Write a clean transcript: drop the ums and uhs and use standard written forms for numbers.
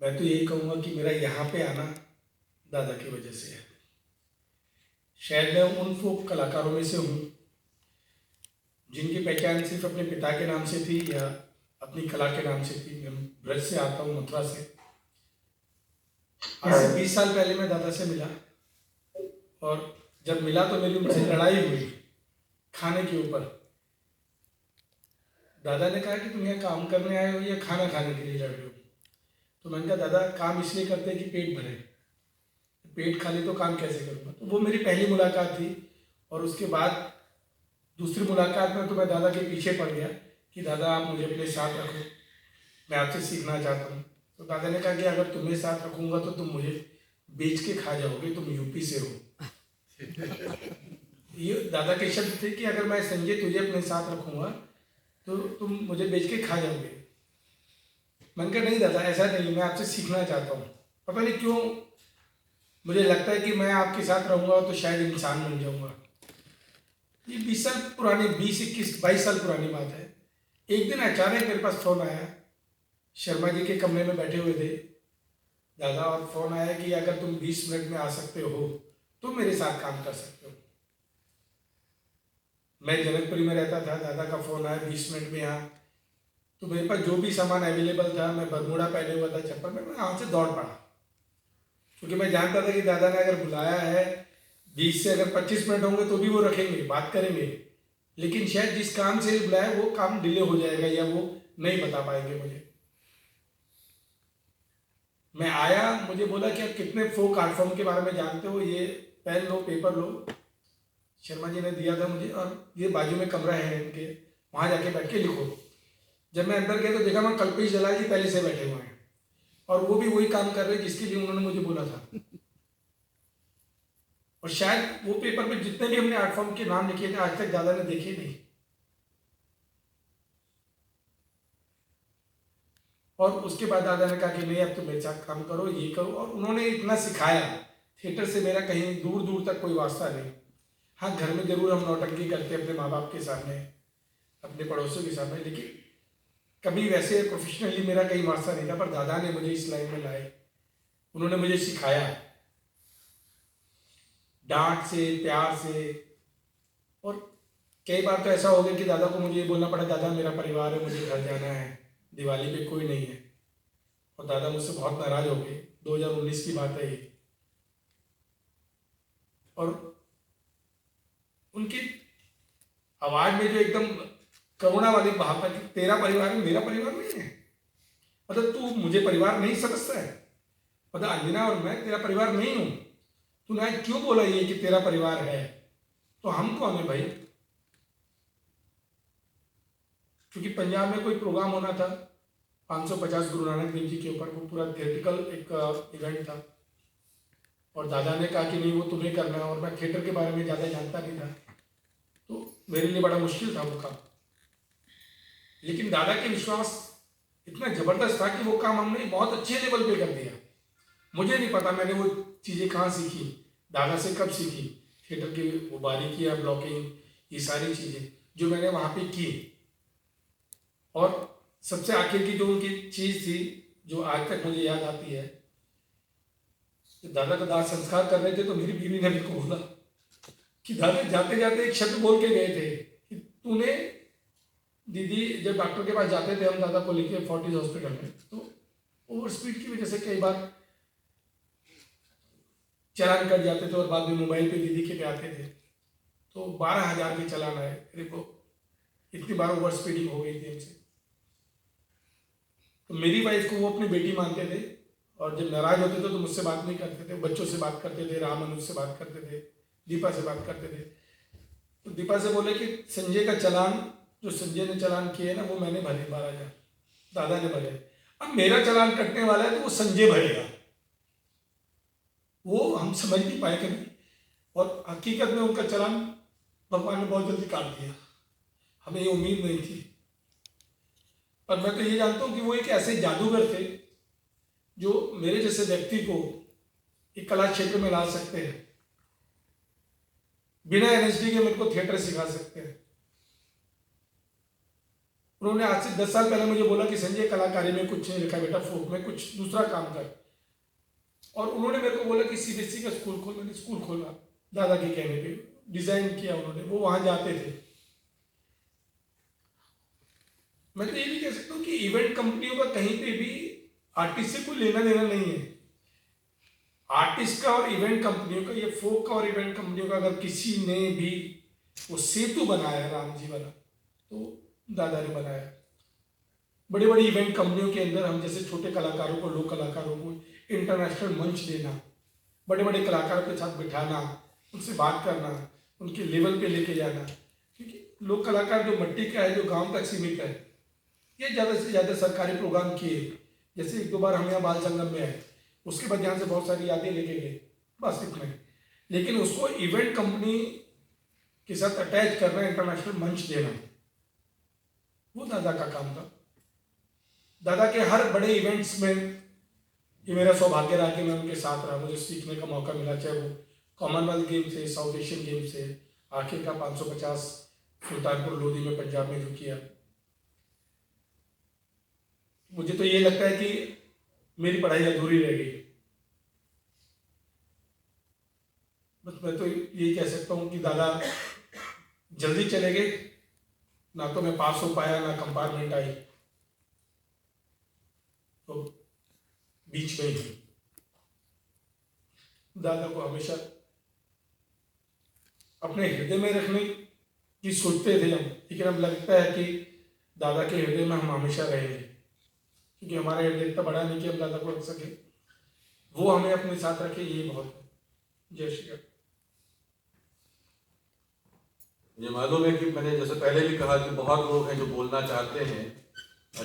मैं तो यही कहूँगा कि मेरा यहाँ पे आना दादा की वजह से है। शायद मैं उन फोक कलाकारों में से हूँ जिनकी पहचान सिर्फ अपने पिता के नाम से थी या अपनी कला के नाम से थी। मैं ब्रज से आता हूँ, मथुरा से। आज से 20 साल पहले मैं दादा से मिला, और जब मिला तो मेरी उनसे लड़ाई हुई खाने के ऊपर। दादा ने कहा कि तुम यहाँ काम करने आए हो या खाना खाने के लिए लड़ रहे हो? तो मैंने कहा दादा, काम इसलिए करते हैं कि पेट भरे, पेट खाली तो काम कैसे करूँगा। तो वो मेरी पहली मुलाकात थी। और उसके बाद दूसरी मुलाकात में तो मैं दादा के पीछे पड़ गया कि दादा आप मुझे अपने साथ रखो, मैं आपसे सीखना चाहता हूँ। तो दादा ने कहा कि अगर तुम्हें साथ रखूँगा तो तुम मुझे बेच के खा जाओगे, तुम यूपी से हो। ये दादा के शब्द थे कि अगर मैं संजय तुझे अपने साथ रखूँगा तो तुम मुझे बेच के खा जाओगे। मैंने कहा नहीं दादा, ऐसा नहीं, मैं आपसे सीखना चाहता हूँ। पता नहीं क्यों मुझे लगता है कि मैं आपके साथ रहूँगा तो शायद इंसान बन जाऊँगा। ये 20 साल पुरानी, 20, 21, 22 साल पुरानी बात है। एक दिन अचानक मेरे पास फ़ोन आया। शर्मा जी के कमरे में बैठे हुए थे दादा, और फ़ोन आया कि अगर तुम 20 मिनट में आ सकते हो तो मेरे साथ काम कर सकते हो। मैं जनकपुरी में रहता था, दादा का फ़ोन आया 20 मिनट में यहाँ। तो मेरे पास जो भी सामान अवेलेबल था, मैं बरमूडा पहने हुआ था, चप्पल में, मैं यहाँ से दौड़ पड़ा, क्योंकि मैं जानता था कि दादा ने अगर बुलाया है 20 से अगर 25 मिनट होंगे तो भी वो रखेंगे, बात करेंगे। लेकिन शायद जिस काम से बुलाया वो काम डिले हो जाएगा या वो नहीं बता पाएंगे मुझे। मैं आया, मुझे बोला कि आप कितने फोक आर्ट फॉर्म के बारे में जानते हो, ये पेन लो, पेपर लो। शर्मा जी ने दिया था मुझे, और ये बाजू में कमरा है इनके, वहाँ जाके बैठ के लिखो। जब मैं अंदर गया तो देखा मैं कल्पेश जला जी पहले से बैठे हुए हैं, और वो भी वही काम कर रहे हैं जिसके लिए उन्होंने मुझे बोला था। और शायद वो पेपर में जितने भी हमने आर्ट फॉर्म के नाम लिखे थे आज तक दादा ने देखे नहीं। और उसके बाद दादा ने कहा कि नहीं, अब तुम मेरे साथ काम करो, ये करो। और उन्होंने इतना सिखाया। थिएटर से मेरा कहीं दूर दूर तक कोई वास्ता नहीं। हाँ, घर में जरूर हम नौटंकी करते अपने माँ बाप के सामने, अपने पड़ोसियों के सामने, लेकिन कभी वैसे प्रोफेशनली मेरा कहीं वास्ता नहीं था। पर दादा ने मुझे इस लाइन में लाए, उन्होंने मुझे सिखाया डांट से, प्यार से। और कई बार तो ऐसा हो गया कि दादा को मुझे ये बोलना पड़ा, दादा मेरा परिवार है, मुझे घर जाना है, दिवाली पे कोई नहीं है। और दादा मुझसे बहुत नाराज हो गए। 2019 की बात है ये। और उनकी आवाज में जो एकदम करुणा वाली भावना कि तेरा परिवार है, मेरा परिवार नहीं है, मतलब तू मुझे परिवार नहीं समझता है, मतलब अंजना और मैं तेरा परिवार नहीं हूं। तूने आज क्यों बोला ये कि तेरा परिवार है? तो हम कौन है भाई? क्योंकि पंजाब में कोई प्रोग्राम होना था 550 गुरु नानक देव जी के ऊपर, वो पूरा थिएटिकल एक इवेंट था। और दादा ने कहा कि नहीं, वो तुम्हें करना है। और मैं थिएटर के बारे में ज़्यादा जानता नहीं था, तो मेरे लिए बड़ा मुश्किल था वो काम। लेकिन दादा के विश्वास इतना ज़बरदस्त था कि वो काम हमने बहुत अच्छे लेवल पे कर दिया। मुझे नहीं पता मैंने वो चीज़ें कहाँ सीखी, दादा से कब सीखी। थिएटर की वो बारीकियाँ, ब्लॉकिंग, ये सारी चीज़ें जो मैंने वहाँ पे की। और सबसे आखिर की जो उनकी चीज़ थी जो आज तक मुझे याद आती है, दादा का दाह संस्कार कर रहे थे तो मेरी बीवी ने मेरे को बोला कि दादा जाते जाते एक शब्द बोल के गए थे कि तूने, दीदी जब डॉक्टर के पास जाते थे हम दादा को लेके फोर्टिस हॉस्पिटल में, तो ओवर स्पीड की वजह से कई बार चालान कट जाते थे और बाद में मोबाइल पे दीदी के पे आते थे, तो 12,000 के चालान आए। देखो इतनी बार ओवर स्पीडिंग हो गई थी हमसे। तो मेरी वाइफ को वो अपनी बेटी मानते थे, और जब नाराज होते थे तो मुझसे बात नहीं करते थे, बच्चों से बात करते थे, राम अनुज से बात करते थे, दीपा से बात करते थे। तो दीपा से बोले कि संजय का चालान, जो संजय ने चालान किए ना, वो मैंने भरे 12,000, दादा ने भरे। अब मेरा चालान कटने वाला है तो वो संजय भरेगा। वो हम समझ नहीं पाए कभी, और हकीकत में उनका चालान भगवान ने बहुत जल्दी काट दिया। हमें ये उम्मीद नहीं थी। पर मैं तो ये जानता हूँ कि वो एक ऐसे जादूगर थे जो मेरे जैसे व्यक्ति को एक कला क्षेत्र में ला सकते हैं। बिना एनएसडी के मेरे को थिएटर सिखा सकते हैं। उन्होंने आज से 10 साल पहले मुझे बोला कि संजय कलाकारी में कुछ नहीं लिखा बेटा, फोक में कुछ दूसरा काम कर। और उन्होंने मेरे को बोला कि सीबीएसई का स्कूल खोल, मैंने स्कूल खोला दादा के कहने पे, डिजाइन किया उन्होंने, वो वहां जाते थे। मैं तो ये भी कह सकता हूँ कि इवेंट कंपनियों का कहीं पे भी आर्टिस्ट से कोई लेना देना नहीं है। आर्टिस्ट का और इवेंट कंपनियों का, ये फोक का और इवेंट कंपनियों का अगर किसी ने भी वो सेतु बनाया राम जी वाला, तो दादा ने बनाया। बड़ी बड़ी इवेंट कंपनियों के अंदर हम जैसे छोटे कलाकारों को, लोक कलाकारों को इंटरनेशनल मंच देना, बड़े बड़े कलाकारों के साथ बिठाना, उनसे बात करना, उनके लेवल पे लेके जाना। क्योंकि लोक कलाकार जो मट्टी का है, जो गांव तक सीमित है, ये ज़्यादा से ज़्यादा सरकारी प्रोग्राम किए। जैसे 1-2 बार हम यहाँ बाल संगम में आए, उसके बाद यहाँ से बहुत सारी यादें लेके गए, बस इतना ही। लेकिन उसको इवेंट कंपनी के साथ अटैच करना, इंटरनेशनल मंच देना, वो दादा का काम था। दादा के हर बड़े इवेंट्स में ये मेरा सौभाग्य रहा कि मैं उनके साथ रहा, मुझे सीखने का मौका मिला, चाहे वो कॉमनवेल्थ गेम से, साउथ एशियन गेम से, आखिर का 550 सुल्तानपुर लोधी में पंजाब में जो किया। मुझे तो ये लगता है कि मेरी पढ़ाई अधूरी रह गई। बस मैं तो यही कह सकता हूँ कि दादा जल्दी चले गए, ना तो मैं पास हो पाया, ना कंपार्टमेंट आई, तो बीच में ही। दादा को हमेशा अपने हृदय में रखने की सोचते थे हम, लेकिन अब लगता है कि दादा के हृदय में हम हमेशा रहेंगे, क्योंकि हमारा हृदय इतना बड़ा नहीं कि हम दादा को रख सके, वो हमें अपने साथ रखे, ये बहुत है। जय श्री राम। मुझे मालूम है कि मैंने जैसे पहले भी कहा कि बहुत लोग हैं जो बोलना चाहते हैं,